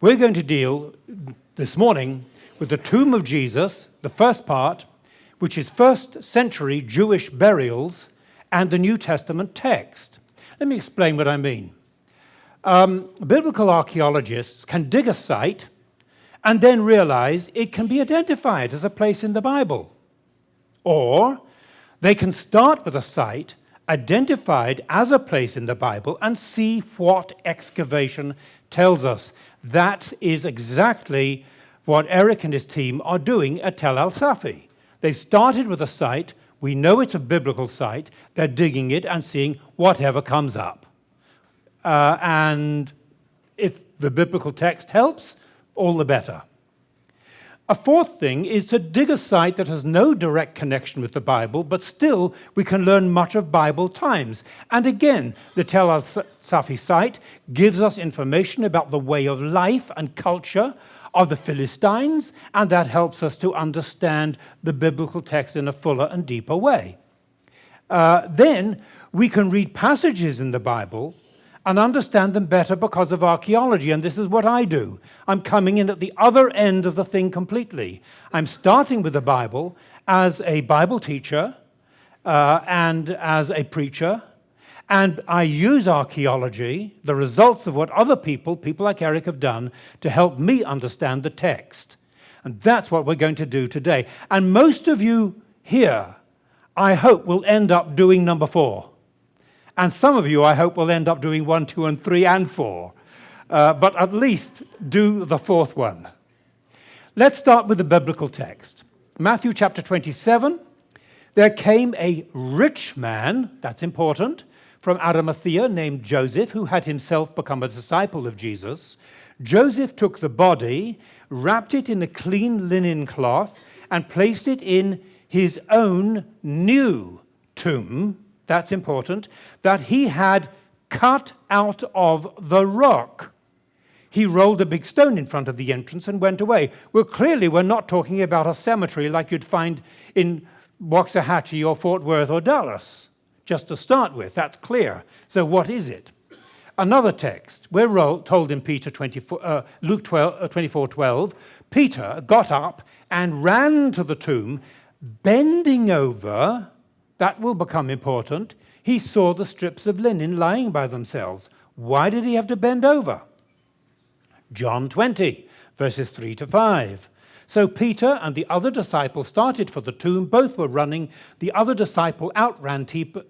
We're going to deal this morning with the tomb of Jesus, the first part, which is first century Jewish burials, and the New Testament text. Let me explain what I mean. Biblical archaeologists can dig a site and then realize it can be identified as a place in the Bible. Or they can start with a site identified as a place in the Bible and see what excavation tells us. That is exactly what Eric and his team are doing at Tel Al-Safi. They've started with a site. We know it's a biblical site. They're digging it and seeing whatever comes up. And if the biblical text helps, all the better. A fourth thing is to dig a site that has no direct connection with the Bible, but still we can learn much of Bible times. And again, the Tel Al-Safi site gives us information about the way of life and culture of the Philistines, and that helps us to understand the biblical text in a fuller and deeper way. Then we can read passages in the Bible and understand them better because of archaeology, and this is what I do. I'm coming in at the other end of the thing completely. I'm starting with the Bible as a Bible teacher and as a preacher, and I use archaeology, the results of what other people like Eric, have done to help me understand the text. And that's what we're going to do today. And most of you here, I hope, will end up doing number 4. And some of you, I hope, will end up doing 1, 2, and 3, and 4. But at least do the 4th one. Let's start with the biblical text. Matthew chapter 27. There came a rich man, that's important, from Arimathea named Joseph, who had himself become a disciple of Jesus. Joseph took the body, wrapped it in a clean linen cloth, and placed it in his own new tomb, that's important, that he had cut out of the rock. He rolled a big stone in front of the entrance and went away. Well, clearly we're not talking about a cemetery like you'd find in Waxahachie or Fort Worth or Dallas. Just to start with, that's clear. So what is it? Another text, we're told in Luke 24:12, Peter got up and ran to the tomb, bending over. That will become important. He saw the strips of linen lying by themselves. Why did he have to bend over? John 20, verses 3 to 5. So Peter and the other disciple started for the tomb. Both were running. The other disciple outran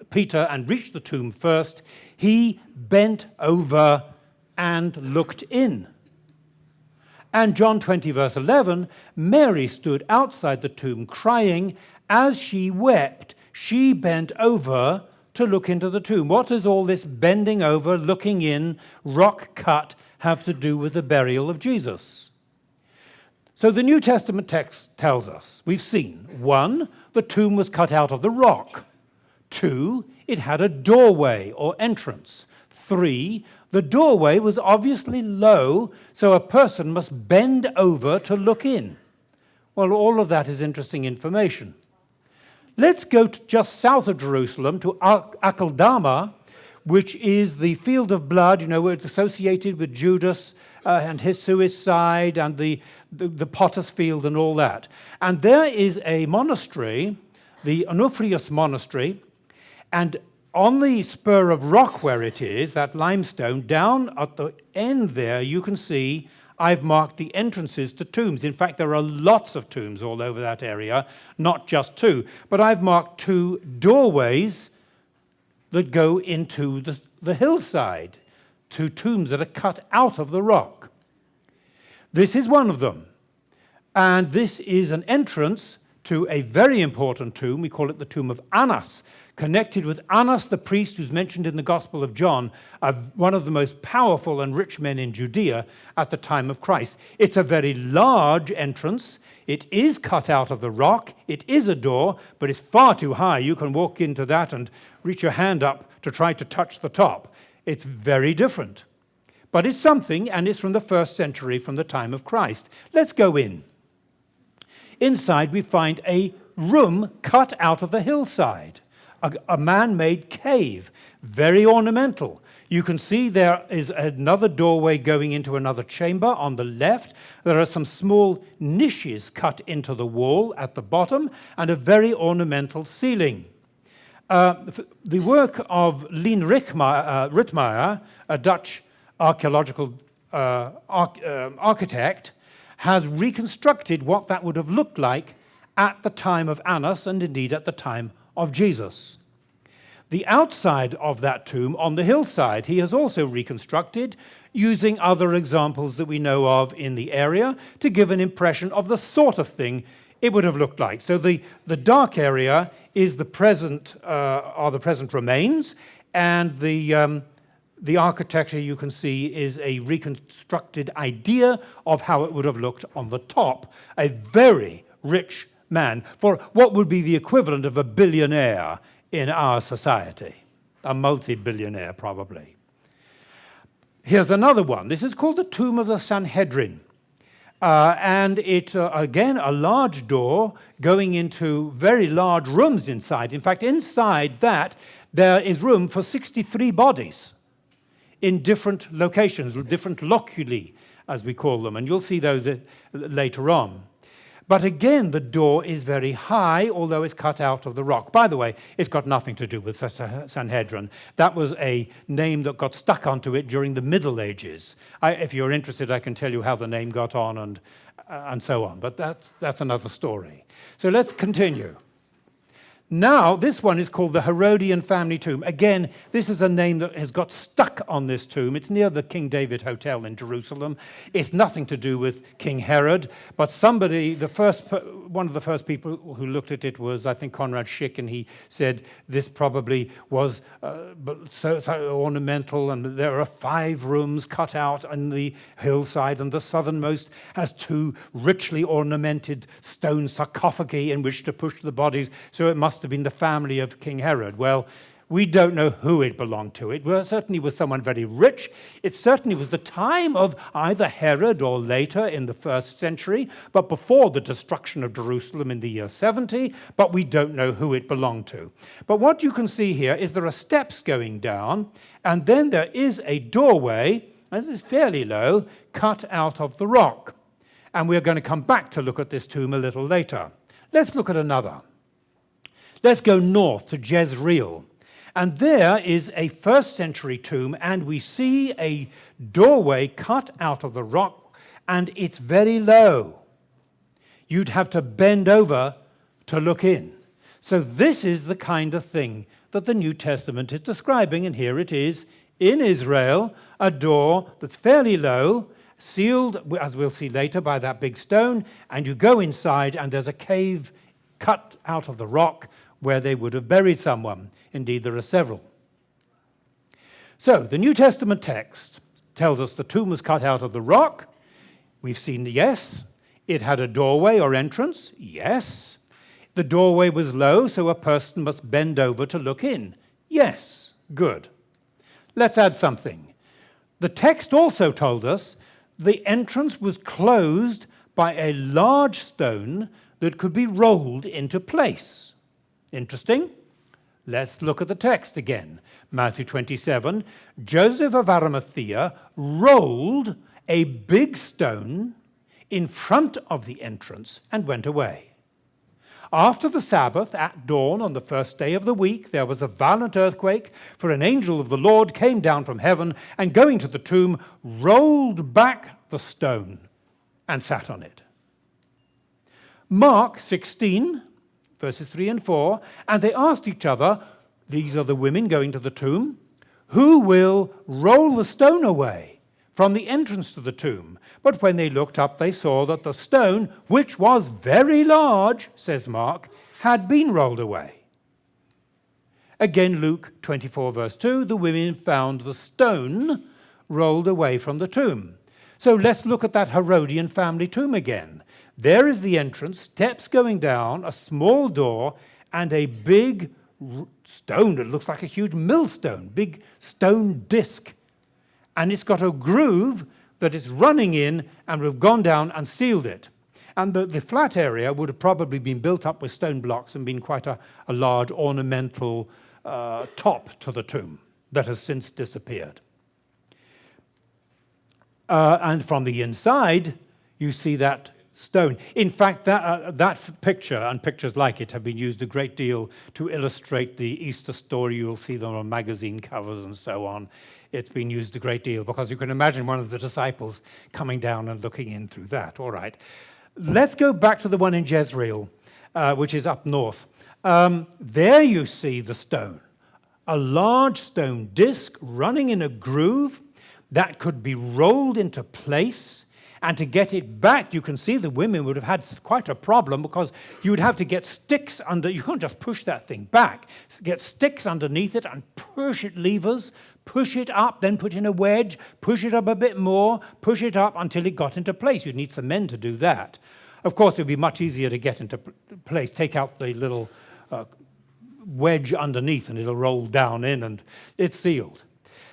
Peter and reached the tomb first. He bent over and looked in. And John 20, verse 11, Mary stood outside the tomb crying. As she wept, she bent over to look into the tomb. What does all this bending over, looking in, rock cut have to do with the burial of Jesus? So the New Testament text tells us, we've seen, 1, the tomb was cut out of the rock. 2, it had a doorway or entrance. 3, the doorway was obviously low, so a person must bend over to look in. Well, all of that is interesting information. Let's go to just south of Jerusalem to Akeldama, which is the field of blood, where it's associated with Judas and his suicide and the potter's field and all that. And there is a monastery, the Onuphrius Monastery, and on the spur of rock where it is, that limestone, down at the end there, you can see I've marked the entrances to tombs. In fact, there are lots of tombs all over that area, not just 2. But I've marked 2 doorways that go into the hillside, 2 tombs that are cut out of the rock. This is one of them. And this is an entrance to a very important tomb. We call it the tomb of Annas, connected with Annas, the priest who's mentioned in the Gospel of John, one of the most powerful and rich men in Judea at the time of Christ. It's a very large entrance. It is cut out of the rock. It is a door, but it's far too high. You can walk into that and reach your hand up to try to touch the top. It's very different. But it's something, and it's from the 1st century, from the time of Christ. Let's go in. Inside we find a room cut out of the hillside, a man-made cave, very ornamental. You can see there is another doorway going into another chamber on the left. There are some small niches cut into the wall at the bottom and a very ornamental ceiling. The work of Leen Ritmeyer, a Dutch archaeological architect, has reconstructed what that would have looked like at the time of Annas and indeed at the time of Jesus. The outside of that tomb on the hillside he has also reconstructed using other examples that we know of in the area to give an impression of the sort of thing it would have looked like. So the dark area is the present remains, and the architecture you can see is a reconstructed idea of how it would have looked on the top. A very rich man, for what would be the equivalent of a billionaire in our society, a multi-billionaire probably. Here's another one. This is called the Tomb of the Sanhedrin. And it, again, a large door going into very large rooms inside. In fact, inside that, there is room for 63 bodies in different locations, different loculi, as we call them. And you'll see those later on. But again, the door is very high, although it's cut out of the rock. By the way, it's got nothing to do with Sanhedrin. That was a name that got stuck onto it during the Middle Ages. If you're interested, I can tell you how the name got on and so on. But that's another story. So let's continue. Now, this one is called the Herodian family tomb. Again, this is a name that has got stuck on this tomb. It's near the King David Hotel in Jerusalem. It's nothing to do with King Herod, but somebody, one of the first people who looked at it was, I think, Conrad Schick, and he said this probably was so ornamental, and there are 5 rooms cut out on the hillside, and the southernmost has 2 richly ornamented stone sarcophagi in which to push the bodies, so it must have been the family of King Herod. Well, we don't know who it belonged to. It certainly was someone very rich. It certainly was the time of either Herod or later in the 1st century, but before the destruction of Jerusalem in the year 70, but we don't know who it belonged to. But what you can see here is there are steps going down, and then there is a doorway, and this is fairly low, cut out of the rock. And we're going to come back to look at this tomb a little later. Let's look at another. Let's go north to Jezreel. And there is a 1st century tomb, and we see a doorway cut out of the rock, and it's very low. You'd have to bend over to look in. So this is the kind of thing that the New Testament is describing, and here it is in Israel, a door that's fairly low, sealed, as we'll see later, by that big stone, and you go inside, and there's a cave cut out of the rock where they would have buried someone. Indeed, there are several. So, the New Testament text tells us the tomb was cut out of the rock. We've seen, yes. It had a doorway or entrance. Yes. The doorway was low, so a person must bend over to look in. Yes. Good. Let's add something. The text also told us the entrance was closed by a large stone that could be rolled into place. Interesting? Let's look at the text again. Matthew 27, Joseph of Arimathea rolled a big stone in front of the entrance and went away. After the Sabbath, at dawn on the 1st day of the week, there was a violent earthquake, for an angel of the Lord came down from heaven and, going to the tomb, rolled back the stone and sat on it. Mark 16, verses 3 and 4, and they asked each other, these are the women going to the tomb, who will roll the stone away from the entrance to the tomb? But when they looked up, they saw that the stone, which was very large, says Mark, had been rolled away. Again, Luke 24, verse 2, the women found the stone rolled away from the tomb. So let's look at that Herodian family tomb again. There is the entrance, steps going down, a small door, and a big stone that looks like a huge millstone, big stone disc. And it's got a groove that is running in, and we've gone down and sealed it. And the flat area would have probably been built up with stone blocks and been quite a large ornamental top to the tomb. that has since disappeared. And from the inside, you see that stone. In fact, that picture and pictures like it have been used a great deal to illustrate the Easter story. You'll see them on magazine covers and so on. It's been used a great deal because you can imagine one of the disciples coming down and looking in through that. All right. Let's go back to the one in Jezreel, which is up north. There you see the stone, a large stone disc running in a groove that could be rolled into place. And to get it back, you can see the women would have had quite a problem because you would have to get sticks under. You can't just push that thing back. Get sticks underneath it and push it, levers, push it up, then put in a wedge, push it up a bit more, push it up until it got into place. You'd need some men to do that. Of course, it would be much easier to get into place. Take out the little wedge underneath and it'll roll down in and it's sealed.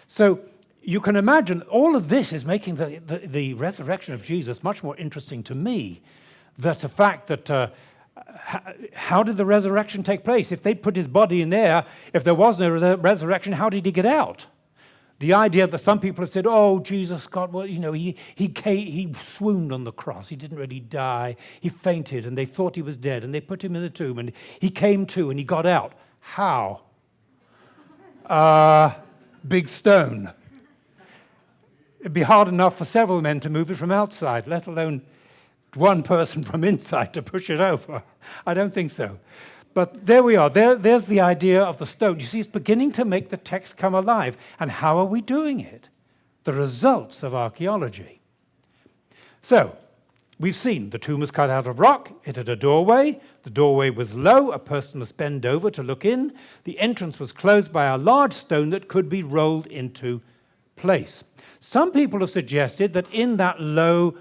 So you can imagine all of this is making the resurrection of Jesus much more interesting to me. That the fact that how did the resurrection take place? If they'd put his body in there, if there was no resurrection, how did he get out? The idea that some people have said, oh, Jesus got, well, he swooned on the cross. He didn't really die. He fainted and they thought he was dead and they put him in the tomb and he came to and he got out. How? Big stone. It'd be hard enough for several men to move it from outside, let alone one person from inside to push it over. I don't think so. But there we are. There's the idea of the stone. You see, it's beginning to make the text come alive. And how are we doing it? The results of archaeology. So, we've seen the tomb was cut out of rock. It had a doorway. The doorway was low. A person must bend over to look in. The entrance was closed by a large stone that could be rolled into place. Some people have suggested that in that low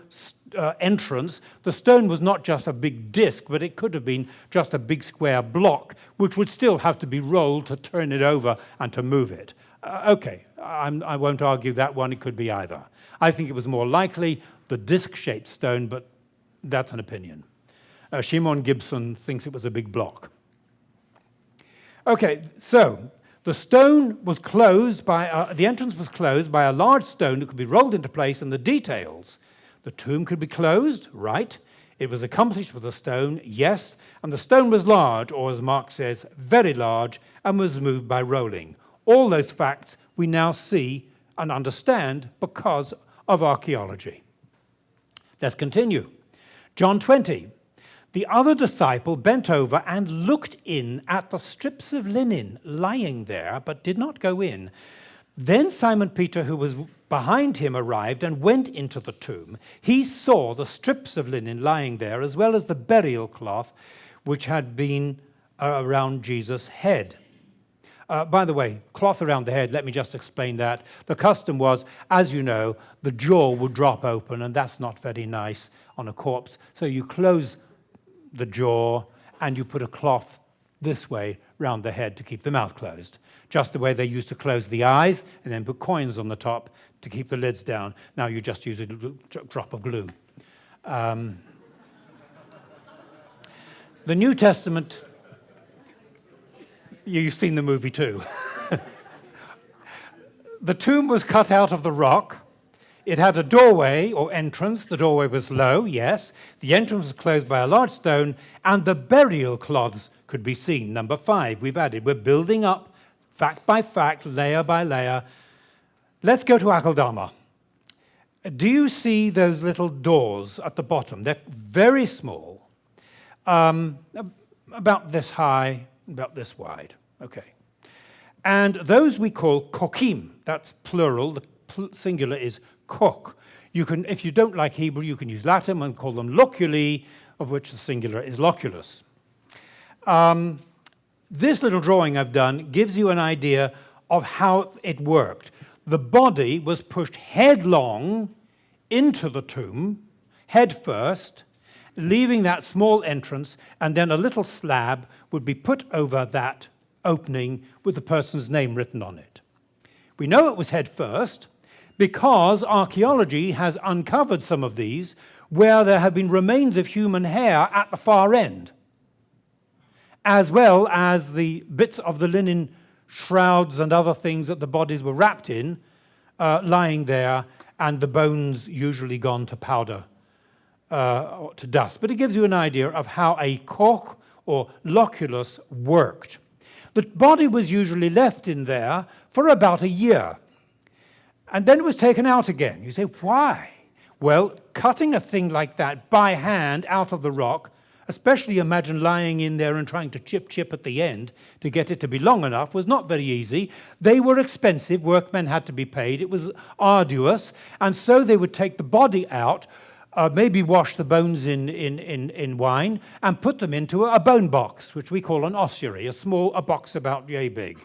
entrance, the stone was not just a big disc, but it could have been just a big square block, which would still have to be rolled to turn it over and to move it. Okay, I won't argue that one. It could be either. I think it was more likely the disc-shaped stone, but that's an opinion. Shimon Gibson thinks it was a big block. Okay, so the stone was closed by, the entrance was closed by a large stone that could be rolled into place, and the details. The tomb could be closed, right. It was accomplished with a stone, yes, and the stone was large, or as Mark says, very large, and was moved by rolling. All those facts we now see and understand because of archaeology. Let's continue. John 20. The other disciple bent over and looked in at the strips of linen lying there, but did not go in. Then Simon Peter, who was behind him, arrived and went into the tomb. He saw the strips of linen lying there, as well as the burial cloth which had been around Jesus' head. By the way, cloth around the head, let me just explain that. The custom was, as you know, the jaw would drop open, and that's not very nice on a corpse. So you close the jaw and you put a cloth this way round the head to keep the mouth closed. Just the way they used to close the eyes and then put coins on the top to keep the lids down. Now you just use a drop of glue. The New Testament, you've seen the movie too. The tomb was cut out of the rock. It had a doorway or entrance. The doorway was low, yes. The entrance was closed by a large stone, and the burial cloths could be seen. Number 5, we've added. We're building up fact by fact, layer by layer. Let's go to Akeldama. Do you see those little doors at the bottom? They're very small, about this high, about this wide. Okay. And those we call kokhim. That's plural. The singular is kokh. You can, if you don't like Hebrew, you can use Latin and call them loculi, of which the singular is loculus. This little drawing I've done gives you an idea of how it worked. The body was pushed headlong into the tomb, head first, leaving that small entrance, and then a little slab would be put over that opening with the person's name written on it. We know it was head first because archaeology has uncovered some of these where there have been remains of human hair at the far end, as well as the bits of the linen shrouds and other things that the bodies were wrapped in, lying there, and the bones usually gone to powder, or to dust. But it gives you an idea of how a kokh or loculus worked. The body was usually left in there for about a year, and then it was taken out again. You say, why? Well, cutting a thing like that by hand out of the rock, especially imagine lying in there and trying to chip at the end to get it to be long enough, was not very easy. They were expensive. Workmen had to be paid. It was arduous. And so they would take the body out, maybe wash the bones in wine, and put them into a bone box, which we call an ossuary, a box about yay big.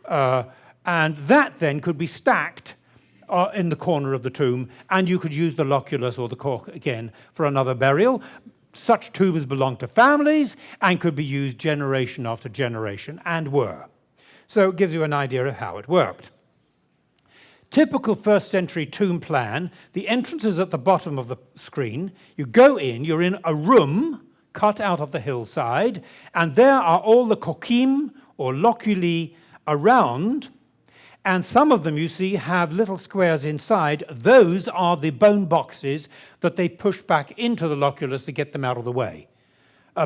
And that then could be stacked in the corner of the tomb, and you could use the loculus or the kokh again for another burial. Such tombs belonged to families and could be used generation after generation, and were. So it gives you an idea of how it worked. Typical first century tomb plan, the entrance is at the bottom of the screen. You go in, you're in a room cut out of the hillside, and there are all the kokhim or loculi around, and some of them, you see, have little squares inside. Those are the bone boxes that they pushed back into the loculus to get them out of the way.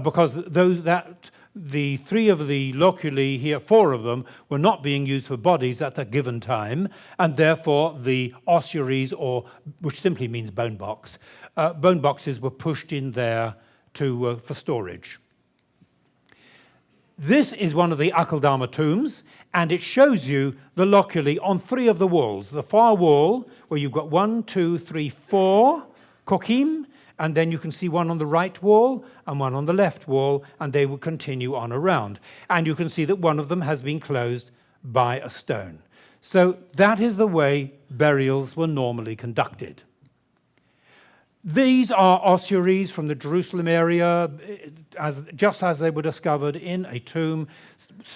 Because the three of the loculi here, four of them, were not being used for bodies at a given time, and therefore the ossuaries, which simply means bone boxes were pushed in there for storage. This is one of the Akeldama tombs, and it shows you the loculi on three of the walls. The far wall, where you've got 1, 2, 3, 4 kokhim, and then you can see one on the right wall and one on the left wall, and they will continue on around. And you can see that one of them has been closed by a stone. So that is the way burials were normally conducted. These are ossuaries from the Jerusalem area, just as they were discovered in a tomb.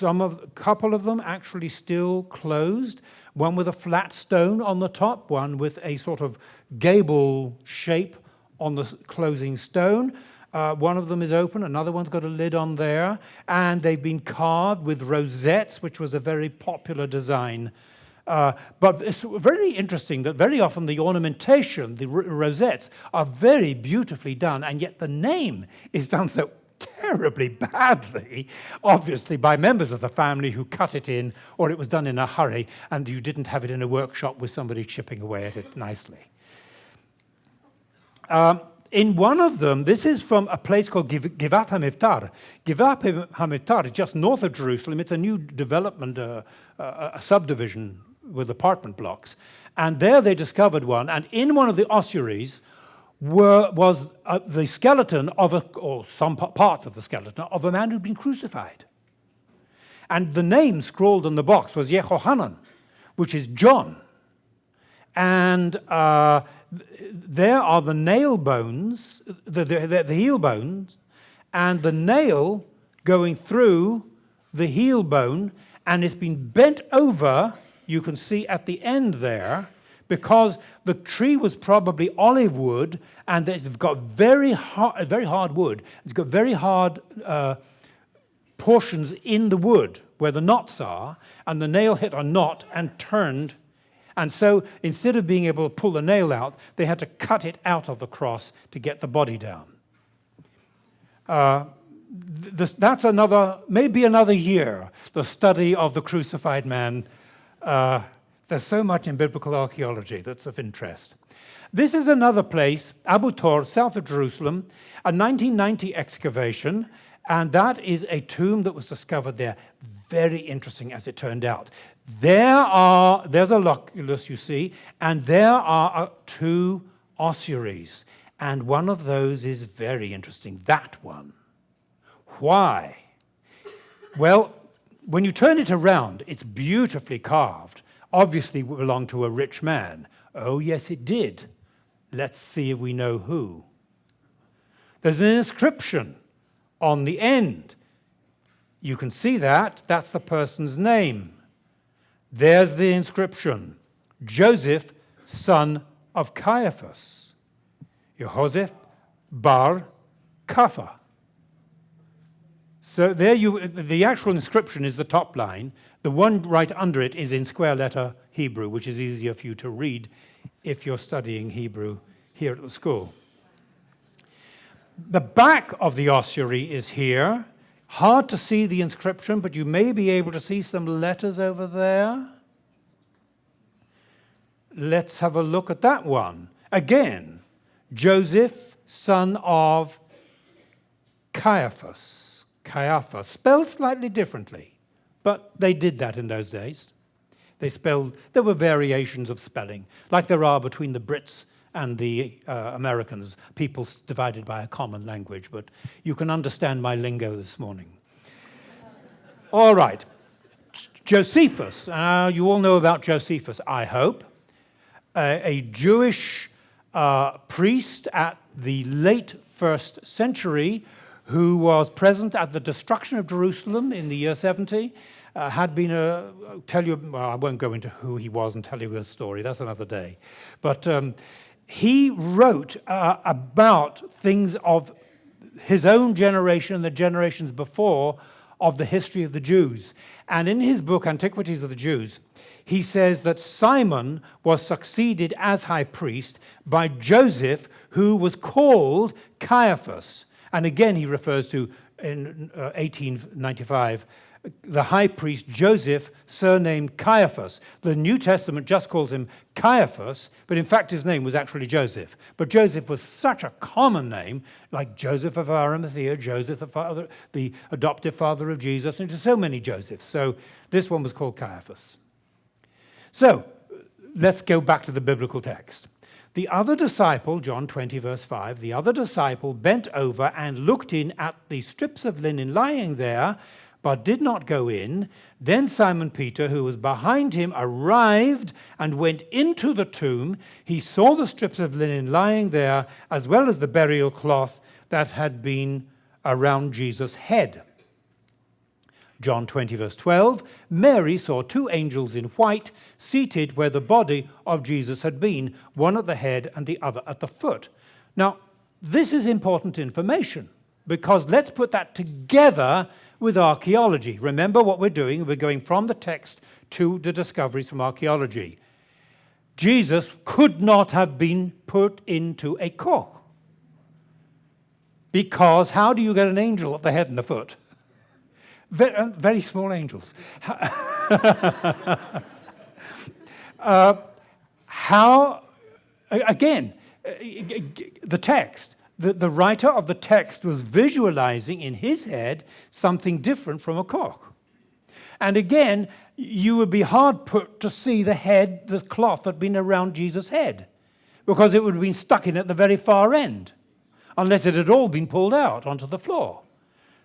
A couple of them actually still closed, one with a flat stone on the top, one with a sort of gable shape on the closing stone. One of them is open, another one's got a lid on there, and they've been carved with rosettes, which was a very popular design. But it's very interesting that very often the ornamentation, the rosettes, are very beautifully done, and yet the name is done so terribly badly, obviously by members of the family who cut it in, or it was done in a hurry, and you didn't have it in a workshop with somebody chipping away at it nicely. In one of them, this is from a place called Givat HaMivtar. Givat HaMivtar is just north of Jerusalem. It's a new development, a subdivision with apartment blocks. And there they discovered one, and in one of the ossuaries was the skeleton or some parts of the skeleton of a man who'd been crucified. And the name scrawled on the box was Yehohanan, which is John. And there are the nail bones, the heel bones, and the nail going through the heel bone, and it's been bent over, you can see at the end there, because the tree was probably olive wood, and it's got very hard wood. It's got very hard portions in the wood where the knots are, and the nail hit a knot and turned. And so instead of being able to pull the nail out, they had to cut it out of the cross to get the body down. That's maybe another year, the study of the crucified man. There's so much in biblical archaeology that's of interest. This is another place, Abu Tor, south of Jerusalem, a 1990 excavation, and that is a tomb that was discovered there. Very interesting, as it turned out. There's a loculus, you see, and there are 2 ossuaries, and one of those is very interesting, that one. Why? Well, when you turn it around, it's beautifully carved. Obviously it belonged to a rich man. Oh, yes, it did. Let's see if we know who. There's an inscription on the end. You can see that. That's the person's name. There's the inscription. Joseph, son of Caiaphas. Joseph bar Kapha. So there the actual inscription is the top line. The one right under it is in square letter Hebrew, which is easier for you to read if you're studying Hebrew here at the school. The back of the ossuary is here. Hard to see the inscription, but you may be able to see some letters over there. Let's have a look at that one. Again, Joseph, son of Caiaphas. Caiaphas, spelled slightly differently, but they did that in those days. There were variations of spelling, like there are between the Brits and the Americans, people divided by a common language, but you can understand my lingo this morning. All right, Josephus. You all know about Josephus, I hope. A Jewish priest at the late 1st century who was present at the destruction of Jerusalem in the year 70, had been I won't go into who he was and tell you his story, that's another day. But he wrote about things of his own generation and the generations before of the history of the Jews. And in his book, Antiquities of the Jews, he says that Simon was succeeded as high priest by Joseph, who was called Caiaphas. And again, he refers to, in 1895, the high priest Joseph, surnamed Caiaphas. The New Testament just calls him Caiaphas, but in fact his name was actually Joseph. But Joseph was such a common name, like Joseph of Arimathea, Joseph the adoptive father of Jesus, and so many Josephs. So this one was called Caiaphas. So let's go back to the biblical text. The other disciple, John 20, verse 5, the other disciple bent over and looked in at the strips of linen lying there, but did not go in. Then Simon Peter, who was behind him, arrived and went into the tomb. He saw the strips of linen lying there, as well as the burial cloth that had been around Jesus' head. John 20, verse 12, Mary saw 2 angels in white seated where the body of Jesus had been, one at the head and the other at the foot. Now, this is important information, because let's put that together with archaeology. Remember what we're doing. We're going from the text to the discoveries from archaeology. Jesus could not have been put into a kokh, because how do you get an angel at the head and the foot? Very small angels. Again, the text, the writer of the text was visualizing in his head something different from a kokh. And again, you would be hard put to see the head, the cloth that had been around Jesus' head, because it would have been stuck in at the very far end, unless it had all been pulled out onto the floor.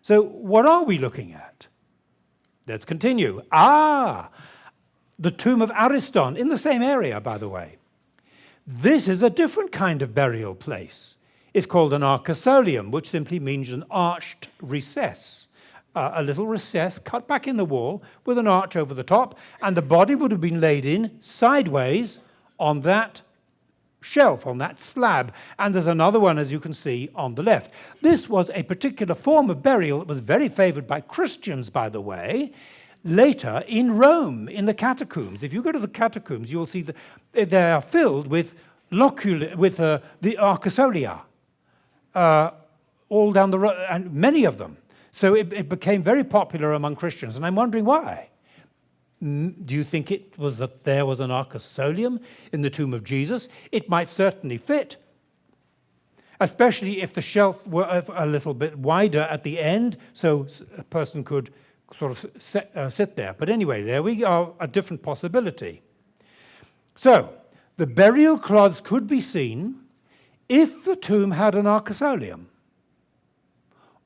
So what are we looking at? Let's continue. The tomb of Ariston, in the same area, by the way. This is a different kind of burial place. It's called an arcosolium, which simply means an arched recess. A little recess cut back in the wall with an arch over the top, and the body would have been laid in sideways on that shelf, on that slab, and there's another one, as you can see, on the left. This was a particular form of burial that was very favored by Christians, by the way, later in Rome, in the catacombs. If you go to the catacombs, you'll see that they are filled with loculi, with the arcosolia, all down the road, and many of them. So it became very popular among Christians, and I'm wondering why. Do you think it was that there was an arcosolium in the tomb of Jesus? It might certainly fit, especially if the shelf were a little bit wider at the end, so a person could sort of sit there. But anyway, there we are, a different possibility. So, the burial cloths could be seen if the tomb had an arcosolium,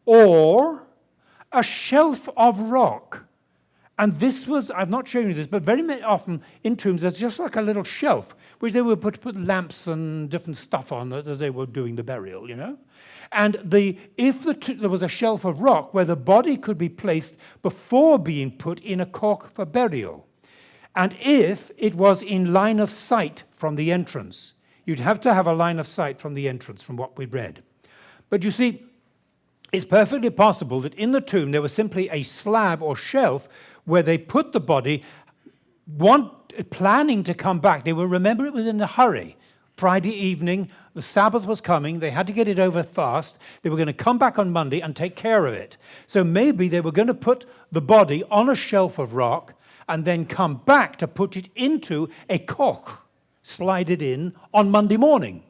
or a shelf of rock. And this was, I've not shown you this, but very often in tombs there's just like a little shelf which they would put lamps and different stuff on as they were doing the burial, you know. And if there was a shelf of rock where the body could be placed before being put in a kokh for burial, and if it was in line of sight from the entrance, you'd have to have a line of sight from the entrance, from what we read. But you see, it's perfectly possible that in the tomb there was simply a slab or shelf where they put the body, planning to come back. Remember, it was in a hurry. Friday evening, the Sabbath was coming, they had to get it over fast. They were going to come back on Monday and take care of it. So maybe they were going to put the body on a shelf of rock and then come back to put it into a kokh, slide it in on Monday morning,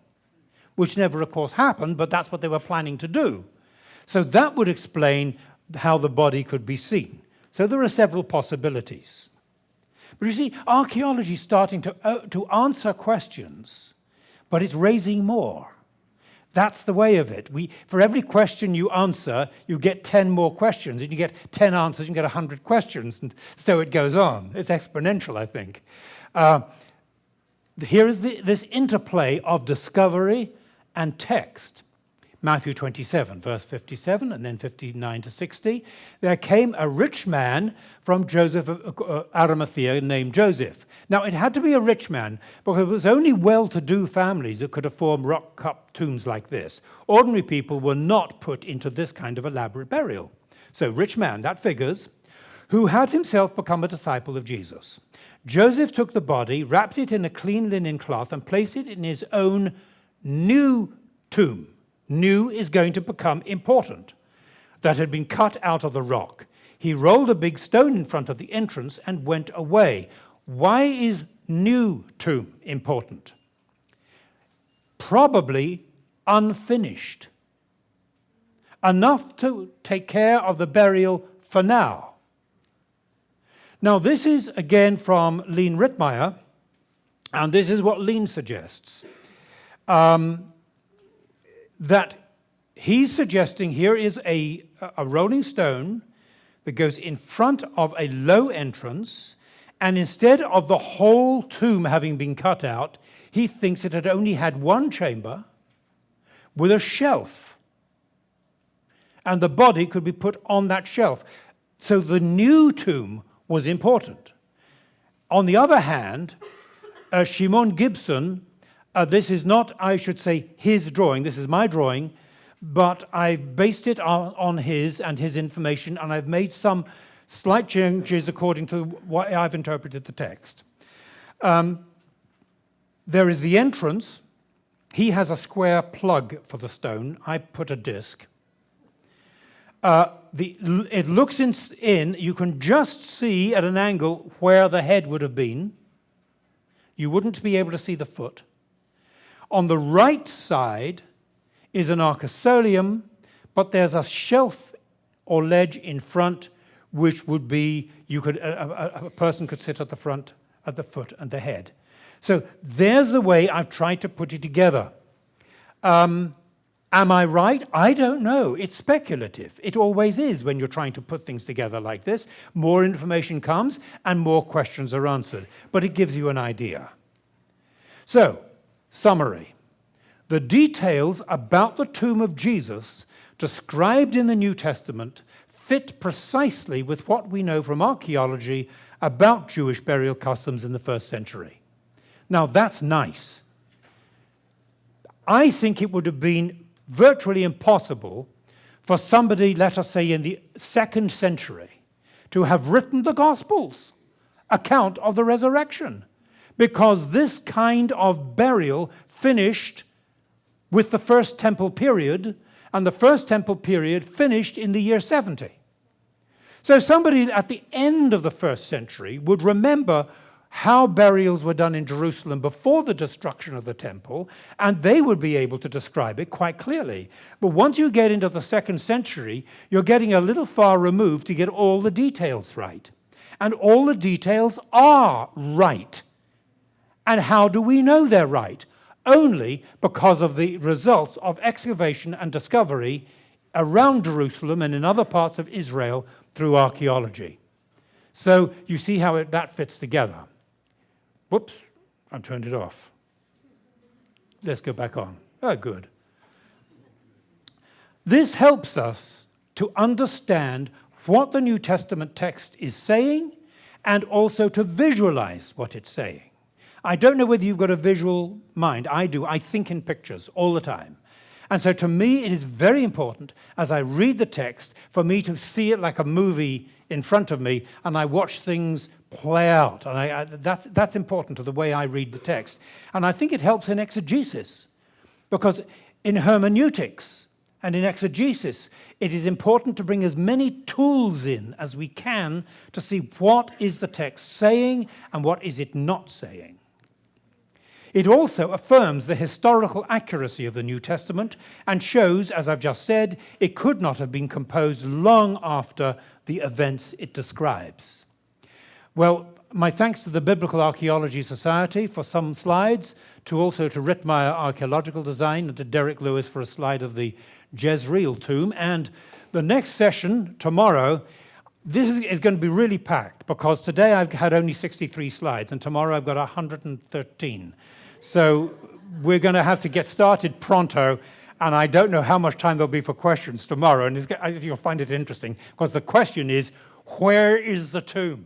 which never, of course, happened, but that's what they were planning to do. So that would explain how the body could be seen. So there are several possibilities. But you see, archaeology is starting to answer questions, but it's raising more. That's the way of it. For every question you answer, you get 10 more questions, and you get 10 answers, you get 100 questions, and so it goes on. It's exponential, I think. Here is this interplay of discovery and text. Matthew 27, verse 57, and then 59 to 60. There came a rich man from Joseph of Arimathea named Joseph. Now, it had to be a rich man, because it was only well-to-do families that could afford rock-cut tombs like this. Ordinary people were not put into this kind of elaborate burial. So, rich man, that figures, who had himself become a disciple of Jesus. Joseph took the body, wrapped it in a clean linen cloth, and placed it in his own new tomb. New is going to become important. That had been cut out of the rock. He rolled a big stone in front of the entrance and went away. Why is new tomb important? Probably unfinished. Enough to take care of the burial for now. Now, this is again from Leen Ritmeyer, and this is what Leen suggests. That he's suggesting here is a rolling stone that goes in front of a low entrance, and instead of the whole tomb having been cut out, he thinks it had only had one chamber with a shelf, and the body could be put on that shelf. So the new tomb was important. On the other hand, Shimon Gibson, this is not, I should say, his drawing. This is my drawing, but I've based it on his and his information, and I've made some slight changes according to what I've interpreted the text. There is the entrance. He has a square plug for the stone. I put a disc. It looks in. You can just see at an angle where the head would have been. You wouldn't be able to see the foot. On the right side is an arcosolium, but there's a shelf or ledge in front, which would be, a person could sit at the front, at the foot and the head. So there's the way I've tried to put it together. Am I right? I don't know. It's speculative. It always is when you're trying to put things together like this. More information comes and more questions are answered, but it gives you an idea. So, summary. The details about the tomb of Jesus described in the New Testament fit precisely with what we know from archaeology about Jewish burial customs in the first century. Now, that's nice. I think it would have been virtually impossible for somebody, let us say in the 2nd century, to have written the Gospels account of the resurrection, because this kind of burial finished with the First Temple period, and the First Temple period finished in the year 70. So somebody at the end of the 1st century would remember how burials were done in Jerusalem before the destruction of the temple, and they would be able to describe it quite clearly. But once you get into the 2nd century, you're getting a little far removed to get all the details right. And all the details are right. And how do we know they're right? Only because of the results of excavation and discovery around Jerusalem and in other parts of Israel through archaeology. So you see how that fits together. Whoops, I turned it off. Let's go back on. Oh, good. This helps us to understand what the New Testament text is saying and also to visualize what it's saying. I don't know whether you've got a visual mind. I do. I think in pictures all the time. And so to me, it is very important, as I read the text, for me to see it like a movie in front of me and I watch things play out. And that's important to the way I read the text. And I think it helps in exegesis, because in hermeneutics and in exegesis, it is important to bring as many tools in as we can to see what is the text saying and what is it not saying. It also affirms the historical accuracy of the New Testament and shows, as I've just said, it could not have been composed long after the events it describes. Well, my thanks to the Biblical Archaeology Society for some slides, also to Ritmeyer Archaeological Design, and to Derek Lewis for a slide of the Jezreel tomb. And the next session, tomorrow, this is going to be really packed, because today I've had only 63 slides, and tomorrow I've got 113. So we're going to have to get started pronto, and I don't know how much time there'll be for questions tomorrow, and you'll find it interesting, because the question is, where is the tomb?